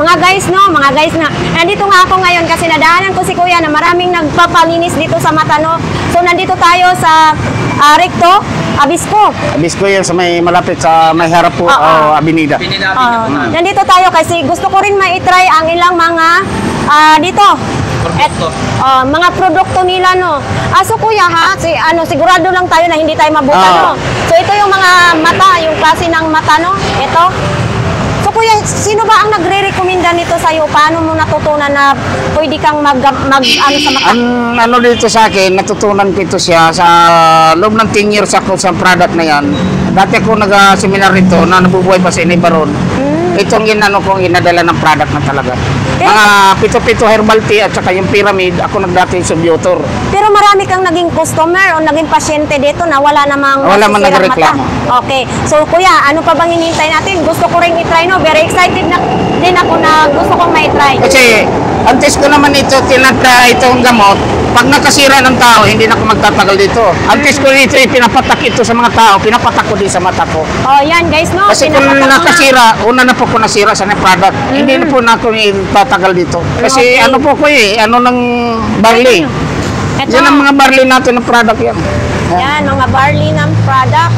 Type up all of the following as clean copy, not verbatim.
Mga guys, no? Mga guys na. Nandito nga ako ngayon kasi nadaanan ko si Kuya na maraming nagpapalinis dito sa mata, no? So, nandito tayo sa Recto, Abisco. Abisco yan sa may malapit sa may harap po, Avenida. Nandito tayo kasi gusto ko rin ma-try ang ilang mga dito. Mga produkto nila, no. So Kuya, ha, sigurado lang tayo na hindi tayo mabuta, no. So ito yung mga mata, yung klase ng mata, no. Ito. So Kuya, sino ba ang nagre-recommenda nito sa iyo? Paano mo natutunan na pwede kang ano sa mata? Ano dito sa akin, natutunan ko ito siya sa loob ng 10 years ako sa product na yan. Dati ako nag-seminar rito na nabubuhay pa sa Inibaron. Itong inadala ng product na talaga. Mga pito-pito herbal tea at saka yung pyramid, ako nagdati sa Biotor. Pero marami kang naging customer o naging pasyente dito na wala namang man nagreklamo. Okay. So Kuya, ano pa bang hinihintay natin? Gusto ko rin i-try, no? Very excited na din ako na gusto kong ma-try. Kasi ang test ko naman ito, tinatry itong gamot. Pag nakasira ng tao, hindi na ako magtatagal dito. Ang test ko dito, pinapatak ito sa mga tao, pinapatak ko din sa mata ko. Oh, yan guys, no? Kasi kung nakasira, una na po ko nasira sa product. Hindi na po na ako itatagal dito. Kasi ano po ko ano ng barley. Yan ang mga barley natin ng product yan. Yan, mga barley ng product.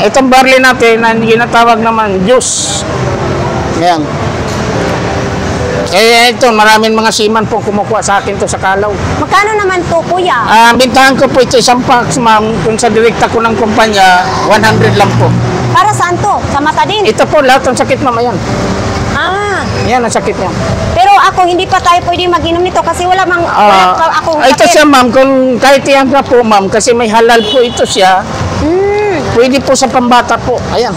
Itong barley natin, na ginatawag naman juice. Yan. Ito, maraming mga seaman po kumukuha sa akin to sa Kalaw. Magkano naman to, Kuya? Bintahan ko po ito isang packs, ma'am. Kung sa direkta ko ng kumpanya, 100 lang po. Para saan to? Sa mata din? Ito po, lahat ng sakit, ma'am. Ayan. Yan ang sakit niya. Pero ako, hindi pa tayo pwede mag-inom nito kasi wala mang akong ito siya, ma'am. Kung kahit yan ka po, ma'am, kasi may halal po ito siya. Pwede po sa pambata po. Ayan.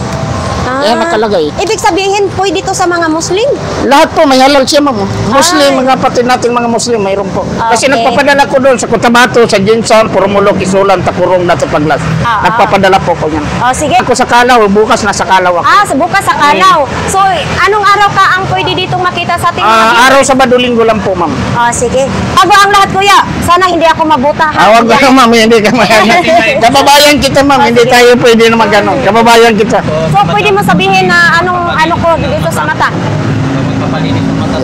Ayan nakalagay. Ibig sabihin, pwede to sa mga Muslim? Lahat po, may halal siya, ma'am. Muslim, mga kapatid natin mga Muslim, mayroon po. Kasi nagpapadala ko doon sa Cotabato, sa Jinsan, Purumulo, Kisulan, Tapurong, Dato Paglas. Nagpapadala po ko yan. Sige. Ako sa Kalaw, bukas nasa Kalaw ako. So bukas sa Kalaw. So, anong araw ka ang pwede dito makita sa ating mga araw sa Linggo lang po, ma'am. Sige. Bago ang lahat, Kuya, sana hindi ako mabuta. Huwag ka, ma'am, hindi ka mayaman. Kababayan kita, ma'am, hindi tayo pwede na magano. Kababayan kita. So, pwede mo sabihin na ano ko dito sa mata? Magpapalinis ng mata.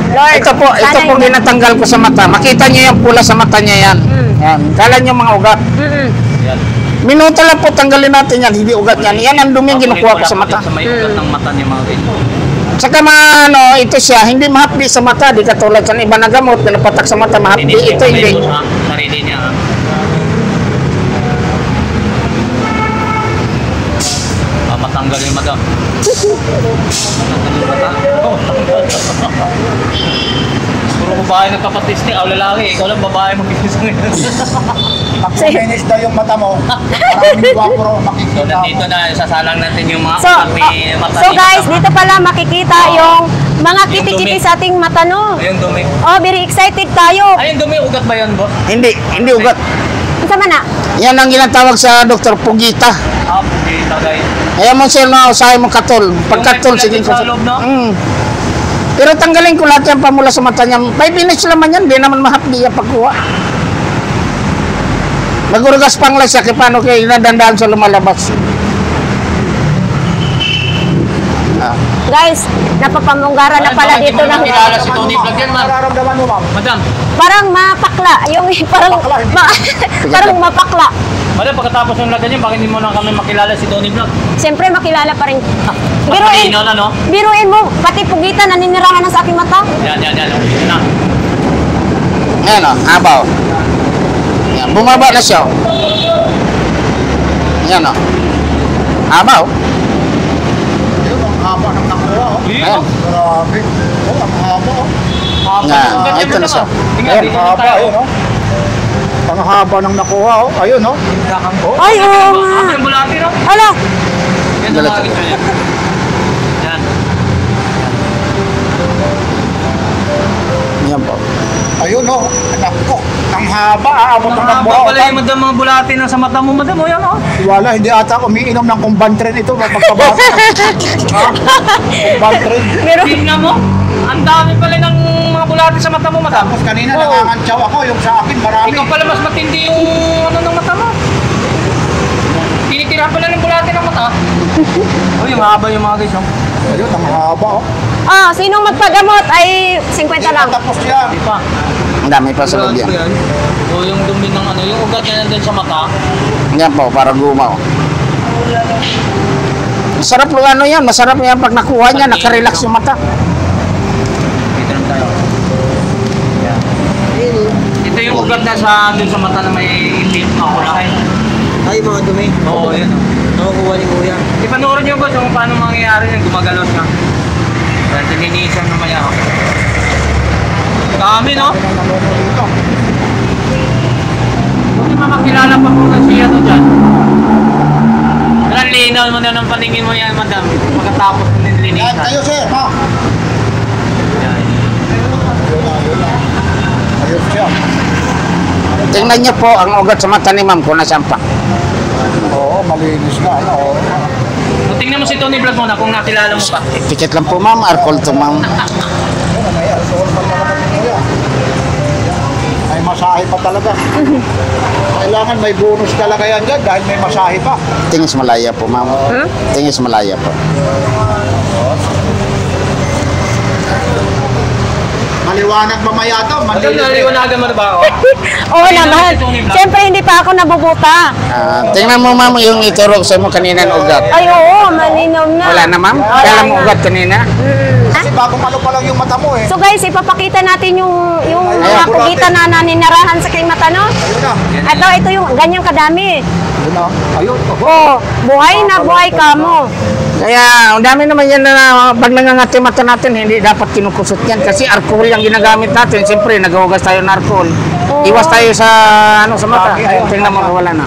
Lord, ito po ginatanggal ko sa mata. Makita niyo yung pula sa mata niya yan. Yan. Kala niyo mga ugat. Minuto lang po tanggalin natin yan, hindi ugat yan. Yan ang dumi kinukuha ko sa mata. Sa may ugat ng mata niya mga ganyan. Saka ito siya, hindi mahapdi sa mata, di katulad sa iba na gamot na napatak sa mata, mahapdi. Ito hindi. Sarili niya. Matanggal yung mata. Matanggal yung mata. Puro babae nagpapatis ni, lalaki. Ikaw lang babae mag-isis ngayon. Pag kuminis daw yung mata mo, maraming guwapo makikita mo. Dito na, sasalang natin yung mga mata. So guys, dito pala makikita yung mga kiti-kiti sa ating mata, no? Ayun dumi. Very excited tayo. Ayun dumi, ugat ba yun, boss? Hindi ugat. Sama na? Yan ang ginatawag sa Dr. Pugita. Pugita, guys. Ayan mo sir, usahay mo katol. Pagkatol, sige ko. Pero tanggalin ko lahat yan pamula sa mata niya. 5 minutes naman yan, di naman mahapdi yan pagkuha. Magurugas pang lang siya, kaya paano kayo nadandaan sa lumalabas. Guys, napapamunggaran na pala dito ng... Kilala si Tony Vlog yan, ma'am. Nararamdaman mo, ma'am? Madam. Parang mapakla. Parang mapakla. Madam, pagkatapos ng lagan niya, bakit hindi mo na kami makilala si Tony Vlog? Siyempre, makilala pa rin. Biruin mo, pati pugita, naninirahan na sa aking mata. Yan. Yan. Ayan habaw. Yan, bumaba na siya. Yan habaw. Ang haba ng nakuha, Ayan. Grabe. Ang haba, Ito na siya. Ayan, haba, ayun, Ang haba ng nakuha, ayun, Ay, oo nga. Ang bulati, no? Ala. Yan, tumagin siya. Yan. Yan po. Ayun, Nako, ang haba, aabot ng Ang haba nakuha. pala yung madam, mga bulati na sa mata mo, madam. O yan, Wala, hindi ata umiinom ng kumbantren ito, magkabata. Kumbantren. Pero, tingnan mo. Ang dami pala ng mga bulati sa mata mo, madam. Tapos kanina Oo. nangangantsaw ako, yung sa akin marami. Ikaw pala mas matindi yung ano ng mata mo. Tinitira pala ng bulati ng mata. Oh, yung haba yung mga guys, no? Ayun, ang haba oh. Ah, sinong magpagamot ay 50 lang. Tapos yan. Di pa. Ang dami pa sa loob yan. O yung dumi ng ano, yung ugat na nandun sa mata. Yan po, para gumaw. Masarap yung ano yan, masarap yan pag nakuha niya, nakarelax yung mata. Dito lang tayo. Yan. Ito yung ugat na sa dun sa mata na may itim. Ako lang. Ay, mga dumi. Oo, yan. Nakukuha ni Kuya. Ipanoorin niyo ba kung paano mangyayari yung gumagalaw siya? Dahil sininisan naman yan. Dami, no? Kung makakilala pa po na siya to dyan. Walang linaw mo na ng paningin mo yan, madam. Pagkatapos mo Yan, nilinisan. tayo sir, ha? Yan. Ayun siya. Tingnan niyo po ang ugat sa mata ni ma'am kung nasaan pa. Oo, malinis na, ano. oh. So, tingnan mo si Tony Vlog muna kung nakilala mo pa. Tikit lang po ma'am, alcohol to ma'am. May masahe pa talaga. Kailangan may bonus talaga yan dyan dahil may masahe pa. Tingis malaya po ma'am. Tingis malaya po. Maliwanag mamaya to, Madam, malinis. naliwanagan mo na ba ako? Oo naman. Siyempre, hindi pa ako nabubuta. Tingnan mo ma'am yung ituro sa mo kanina ng ugat. Ay, oo, malinaw na. Wala na ma'am? Wala Kala mo na. ugat kanina? Kasi bagong ano pa lang yung mata mo eh. So guys, ipapakita natin yung Ayan, mga bulate. kugitan na naninirahan sa kay mata, no? Ayun na. Ito yung ganyang kadami. Ayun na. Ayun. Oh, buhay na buhay ka mo. Kaya, ang dami naman yan na pag nangangati mata natin, hindi dapat kinukusot yan. Kasi alcohol yung ginagamit natin. Siyempre, naghuhugas tayo ng alcohol. Iwas tayo sa, ano, sa mata. Ayun, tingnan mo, wala na.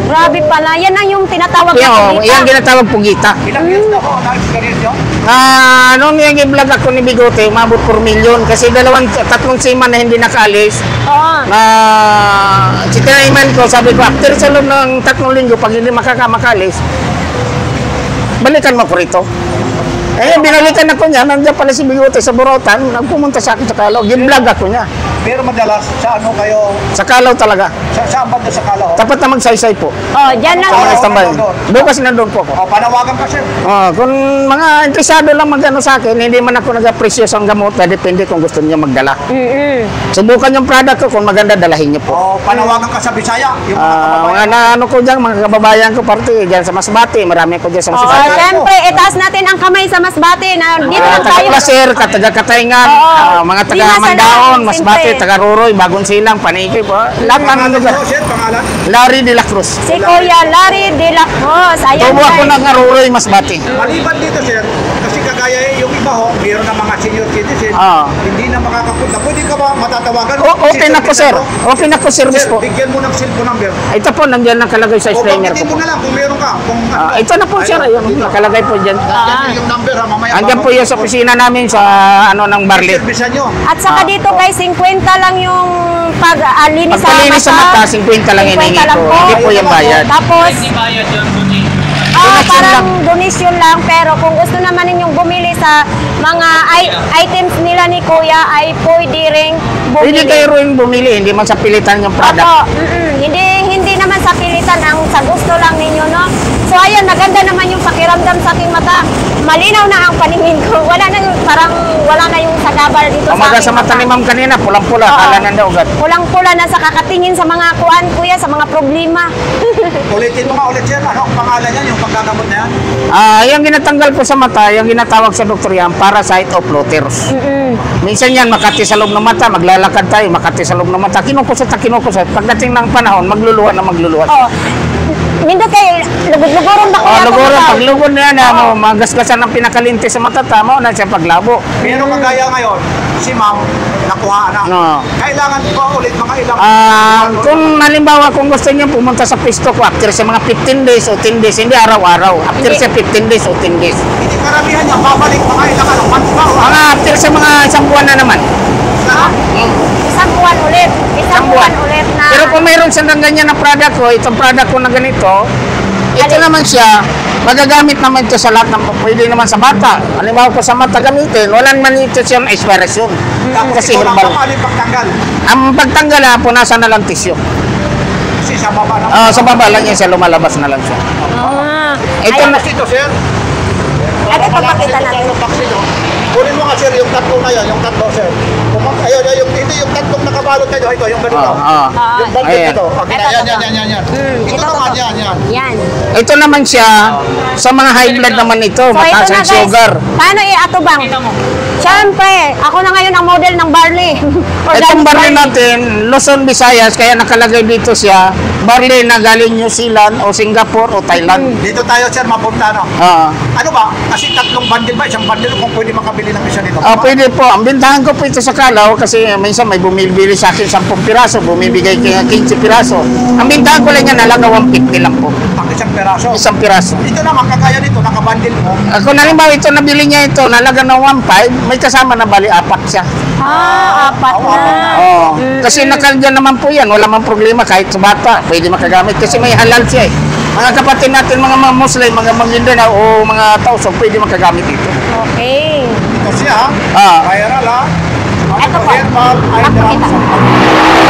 Grabe pala. Yan ang yung tinatawag Kaya, na yan ginatawag pugita. Ilang years na ako na-experience nyo? Noong yung i-vlog ako ni Bigote, umabot 4 million. Kasi tatlong seaman na hindi nakaalis. Oo. Na sinaiman ko, sabi ko, after sa loob ng 3 linggo, pag hindi makakalis, balikan mo ko rito. Binalikan ako niya, nandiyan pala si Bigote sa Borotan, nagpumunta sa akin sa Kalaw, gin-vlog ako niya. Pero madalas, sa ano kayo, Sa Kalaw talaga. saan ba doon sa Kalaw? Tapat na magsaysay po. Oh, dyan lang. Sa mga Oo, standby. nandun. Doon kasi nandun po ako. O, panawagan ka sir. Kung mga interesado lang magano sa akin, hindi man ako nag-appreciate ang gamot, depende kung gusto niyo magdala. Subukan yung product ko, kung maganda, dalahin niyo po. O, panawagan ka sa Bisaya. Yung mga Mga kababayan. na, ano ko dyan, mga kababayan ko, parte dyan sa Masbate, marami ko dyan sa Oh, Masbate. siyempre, itaas natin ang kamay sa Masbate na dito lang tayo. Taga-Placer, taga-Katayngan, Oo. mga Di na taga-Mandaon, sa Masbate, simple. taga-Ruroy, Bagong Silang, Paniki po. Lahat ng Pangalan lugar. nyo, sir, pangalan? Larry de la Cruz. Si Kuya Larry de la Cruz. Ayan, Tubo ako guys. ng Ruroy, Masbate. Maliban dito sir, kasi kagaya yung iba ho, mayroon na mga senior citizen, Ah. hindi na makakapunta. Pwede ka ba matatawagan? Okay na po, sir. Okay na po, service Sir, po. bigyan mo ng cellphone number. Ito po, nandiyan nakalagay sa O, strainer banggitin ko mo po. na lang kung meron ka. Kung, Ito na po, sir. Ayun, nakalagay po dyan. Yan yung number ha, mamaya. Andyan po yung sa opisina namin sa ano ng Barlet. Servisan nyo. At saka dito guys, 50 lang yung pag-alinis Pagpalinis sa mata, 50 lang 50 hinihingi lang ko. po. Hindi po yung bayad. Tapos, Hindi bayad yun, Tony. Donation parang lang. donation lang. Pero kung gusto naman ninyong bumili sa mga items nila ni Kuya, ay pwede ring bumili. Hindi kayo rin bumili, hindi man sa pilitan yung product. Opo, hindi naman sa pilitan, ang sa gusto lang ninyo, no? So ayun, maganda naman yung pakiramdam sa aking mata. Malinaw na ang paningin ko. Wala na yung sagabal dito Umaga sa aking mata ni ma'am kanina, pulang-pula, Oo. kala nanda ugat. Pulang-pula na sa kakatingin sa mga kuan, Kuya, sa mga problema. Ulitin mo nga ulit sir. Ano ang pangalan yan, yung paggagamot na yan? Yung ginatanggal po sa mata, yung ginatawag sa doktor yan, parasite of floaters. Minsan yan, makati sa loob ng mata, maglalakad tayo, makati sa loob ng mata, kinukusot na kinukusot. Pagdating ng panahon, magluluha na magluluha. Oh. Nindot kay lugod-lugoron ba kuya? Lugod, ito, pag lugod na yan, magasgasan ng pinakalinti sa mata, tamo na siya paglabo. Pero kagaya ngayon, si ma'am, nakuha na. No. Kailangan pa ulit mga ilang... Kung halimbawa, kung gusto niyo pumunta sa pwesto ko after sa mga 15 days o 10 days, hindi araw-araw. After sa 15 days o 10 days. Hindi karamihan niya, babalik mga ilang ano, months ba? Mga after sa mga isang buwan na naman. Isang buwan ulit. Isang buwan ulit na. Pero kung mayroon siyang ganyan na product ko, itong product ko na ganito, ito Alin? naman siya, Magagamit naman ito sa lahat ng pwede naman sa bata. Halimbawa ko sa mata gamitin, walang man ito siyang expiration. Tapos Kasi ito lang herbal. paano yung pagtanggal? Ang pagtanggal na, punasan na lang tissue. Kasi sa baba na. Sa baba lang yan siya, lumalabas na lang siya. Ito Ayan. na, Kasi ito, sir. Ito, papakita natin. Kunin mo nga, sir, yung tatlo na yan, yung tatlo, sir. Ayun, hindi yung tatlong nakabalot kayo, ito, yung ganito. Yung bandit Ayan. ito. Okay, Ito, yan. Ito ito, naman, ito. yan. Yan. ito naman siya, sa mga high blood naman ito, So, ito mataas na ang guys. sugar. Paano i-atubang? Kita mo. Siyempre, ako na ngayon ang model ng barley. Itong barley natin, Luzon, Visayas, kaya nakalagay dito siya, barley na galing New Zealand o Singapore o Thailand. Dito tayo, sir, mapunta, no? Ano ba? Kasi tatlong bundle ba? Isang bundle kung pwede makabili ng isa dito. Pwede po. Ang bintahan ko po ito sa Kalaw kasi minsan may bumibili sa akin 10 piraso, bumibigay kaya 15 piraso. Ang bintahan ko lang yan, halaga 150 lang po. Pang isang peraso. Isang piraso. Dito naman, kagaya dito, nakabundle mo. Kung halimbawa ito, nabili niya ito, nalaga ng 1.5, may kasama na bali 4 siya. Apat na. Oo. Kasi nakalagyan naman po yan, wala mang problema kahit sa bata, pwede makagamit kasi may halal siya eh. Mga kapatid natin, mga Muslim, mga Mindanao o mga Tausog, pwede makagamit ito. Okay. Ito siya, viral, ha? Ito po. Herbal, eye Papakita. drops.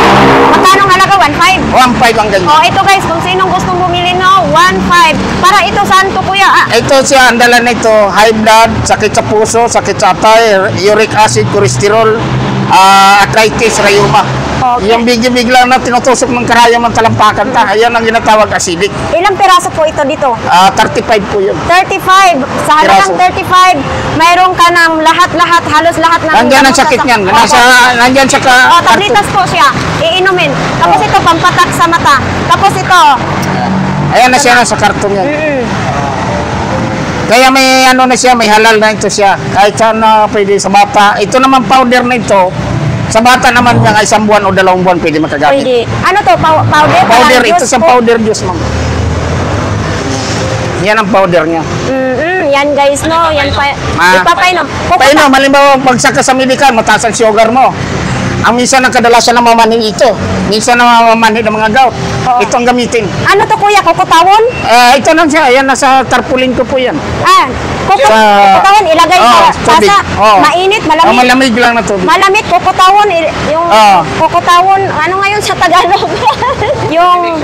Magkano ang halaga? 1.5. 1.5 ang ganyan. Oh, ito guys, kung sinong gustong bumili no, 1.5. Para ito saan to kuya? Ito siya, ang dala nito, high blood, sakit sa puso, sakit sa atay, uric acid, cholesterol, arthritis, rheuma. Okay. Yung bigla na tinutusok ng karayom ng talampakan ta, ayan ang ginatawag acidic. Ilang piraso po ito dito? 35 po yun. 35. Sa halagang Piraso. 35, mayroon ka ng lahat-lahat, halos lahat ng... Nandiyan ang gamot sakit sa- niyan. Opo. Nandiyan sa Oh, tablitas po siya. Iinumin. Tapos ito, pampatak sa mata. Tapos ito, Ayan na siya sa karton yan. Kaya may ano na siya, may halal na ito siya. Kahit saan na pwede sa bata. Ito naman powder na ito. Sa bata naman niya, 1 buwan o 2 buwan pwede makagamit. pwede. Ano to? Powder? Powder, Parang ito juice sa po. powder juice, ma'am. Yan ang powder niya. Yan guys, no? Yan pa. Ipapainom. Painom, halimbawa, pagsaka sa medical, mataas ang sugar mo. Ang minsan ang kadalasan na mamanin ito. Minsan na mamanin ng mga gout. Oo. Ito ang gamitin. Ano to kuya? Kukutawon? Ito lang siya. Ayan, nasa tarpaulin ko po yan. Kukutawon. Ilagay sa tubig. tasa. Oo. Mainit, malamig. Malamig lang na tubig. Malamig, kukutawon. Yung Oo. kukutawon, ano ngayon sa Tagalog? yung,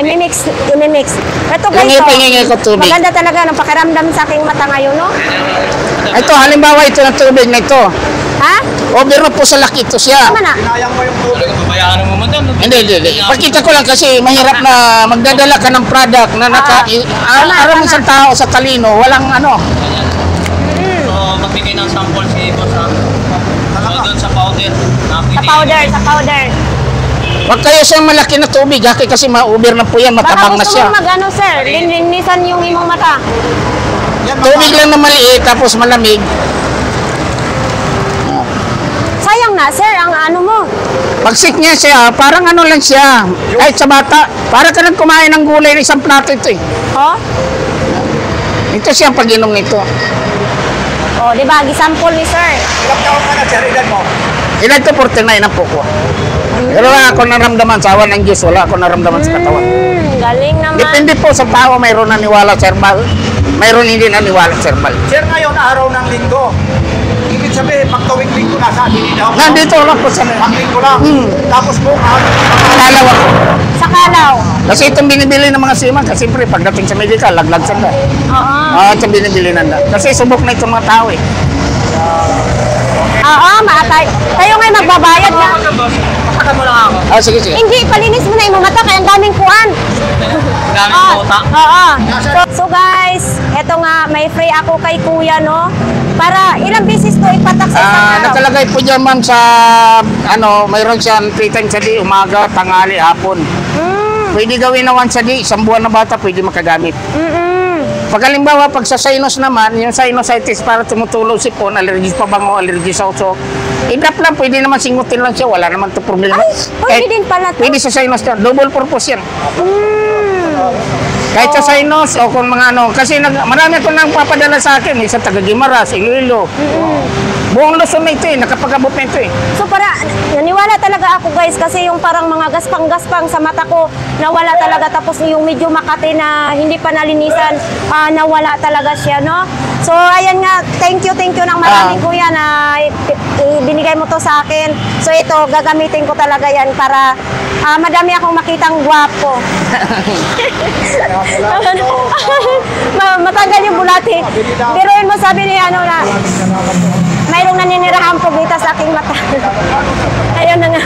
imimix. Ito guys, Hingi ko tubig. maganda talaga ng pakiramdam sa aking mata ngayon, no? Ito, halimbawa, ito ng tubig na ito. Ha? Over po sa laki ito siya. Tama na. Pinayang mo yung tubig. Babayaran mo man doon. Hindi. Pakita ko lang kasi mahirap na magdadala ka ng product na aram isang tao sa talino, walang ano. So, magbigay ng sample si boss ha. So, doon sa powder. Sa powder. Wag kayo sa malaki na tubig kasi ma-over na po yan, Baka matabang na gusto siya. mo mag-ano, sir? Linisan yung imong mata. Yan, Tubig lang na maliit tapos malamig. Sayang na, sir, ang ano mo. Pagsik niya siya, parang ano lang siya. Kahit sa bata, para ka nang kumain ng gulay ng isang plato ito eh. Oh? Ito siya ang pag-inom nito. Oh, di ba? Gisample ni sir. Ilang taon ka na, sir, edad mo? Ilan ito 49 na po ko. Pero wala ako naramdaman sa awan ng Diyos, wala ako naramdaman sa katawan. Galing naman. Depende po sa tao, mayroon naniwala sa herbal, mayroon hindi naniwala sa herbal. Sir, ngayon, araw ng linggo. Ibig sabihin, pag tuwing linggo, nasa Dinidao. Nandito lang po sa Ang linggo lang. Tapos bukas, Kalaw ako. Sa Kalaw. Kasi itong binibili ng mga seaman, kasi siyempre pagdating sa medical, laglag sanda. Oo. Itong binibili nanda. Kasi subok na itong mga tao eh. Oo, maatay. Tayo ngayon magbabayad na. Pakatan mo lang ako. Sige. Hindi, palinis mo na yung mata kaya ang daming kuan. Gamit mo ta. Oo. So guys, eto nga, may free ako kay kuya, no? Para ilang beses to ipatak sa isang araw. Nakalagay po dyan ma'am sa, mayroon siyang 3 times a day, umaga, tanghali, hapon. Pwede gawin na once a day, 1 buwan na bata, pwede makagamit. Pag halimbawa, pag sa sinus naman, yung sinusitis para tumutulong sipon, allergies pa bango, allergies sa usok, i-drop lang, pwede naman singutin lang siya, wala naman to problema. Ay, pwede din pala to. Pwede sa sinus yan, double purpose yan. Kahit sa Oo. sinus o kung mga ano. Kasi marami ko nang papadala sa akin. Isa taga Guimaras, Iloilo. Buong Luzon na ito eh. Nakapag-abot na ito eh. So para naniwala talaga ako guys kasi yung parang mga gaspang-gaspang sa mata ko nawala talaga, tapos yung medyo Makati na hindi pa nalinisan nawala talaga siya, no? So ayan nga, thank you ng marami kuya na binigay mo to sa akin. So ito gagamitin ko talaga yan para madami akong makitang gwapo. Matanggal yung bulati. Pero yun mo sabi ni ano na mayroong naninirahang pugita sa aking mata. Ayun na nga.